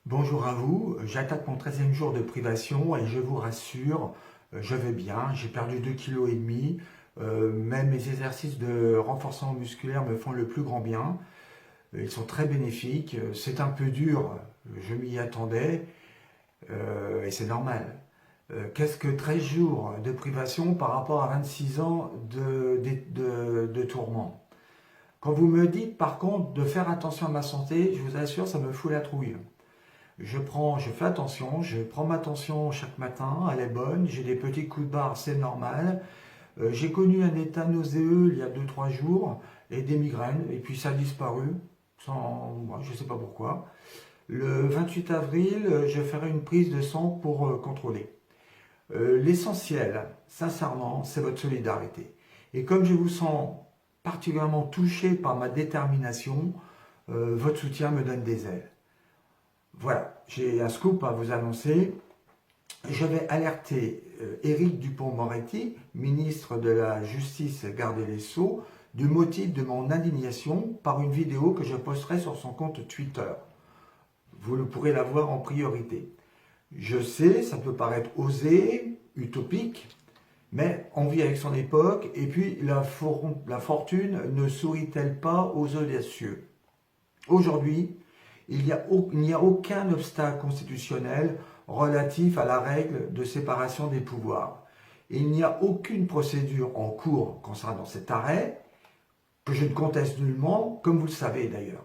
Bonjour à vous, j'attaque mon 13e jour de privation et je vous rassure, je vais bien, j'ai perdu 2,5 kg, même mes exercices de renforcement musculaire me font le plus grand bien, ils sont très bénéfiques, c'est un peu dur, je m'y attendais et c'est normal. Qu'est-ce que 13 jours de privation par rapport à 26 ans de tourment? Quand vous me dites par contre de faire attention à ma santé, je vous assure, ça me fout la trouille. Je fais attention, je prends ma tension chaque matin, elle est bonne, j'ai des petits coups de barre, c'est normal. J'ai connu un état nauséeux il y a 2-3 jours et des migraines, et puis ça a disparu, je ne sais pas pourquoi. Le 28 avril, je ferai une prise de sang pour contrôler. L'essentiel, sincèrement, c'est votre solidarité. Et comme je vous sens particulièrement touché par ma détermination, votre soutien me donne des ailes. Voilà, j'ai un scoop à vous annoncer. Je vais alerter Éric Dupond-Moretti, ministre de la Justice et garde des Sceaux, du motif de mon indignation par une vidéo que je posterai sur son compte Twitter. Vous pourrez la voir en priorité. Je sais, ça peut paraître osé, utopique, mais on vit avec son époque, et puis la fortune ne sourit-elle pas aux audacieux? Aujourd'hui, il n'y a aucun obstacle constitutionnel relatif à la règle de séparation des pouvoirs. Il n'y a aucune procédure en cours concernant cet arrêt, que je ne conteste nullement, comme vous le savez d'ailleurs.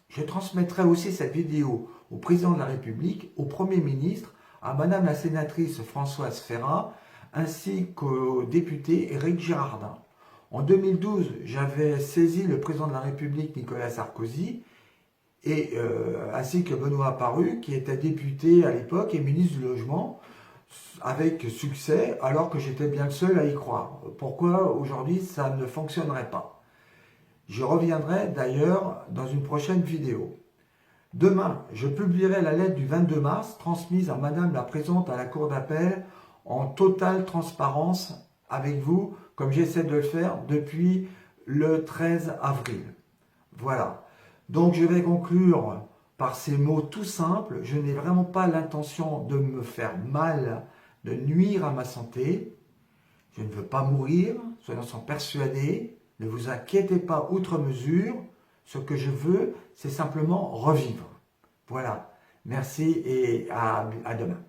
Je transmettrai aussi cette vidéo au président de la République, au Premier ministre, à Madame la sénatrice Françoise Férat, ainsi qu'au député Éric Girardin. En 2012, j'avais saisi le président de la République, Nicolas Sarkozy, ainsi que Benoît Paru, qui était député à l'époque et ministre du Logement, avec succès, alors que j'étais bien le seul à y croire. Pourquoi aujourd'hui ça ne fonctionnerait pas? Je reviendrai d'ailleurs dans une prochaine vidéo. Demain, je publierai la lettre du 22 mars transmise à Madame la Présidente à la Cour d'appel en totale transparence avec vous, comme j'essaie de le faire depuis le 13 avril. Voilà. Donc je vais conclure par ces mots tout simples. Je n'ai vraiment pas l'intention de me faire mal, de nuire à ma santé. Je ne veux pas mourir, soyons-en persuadés. Ne vous inquiétez pas outre mesure. Ce que je veux, c'est simplement revivre. Voilà. Merci et à demain.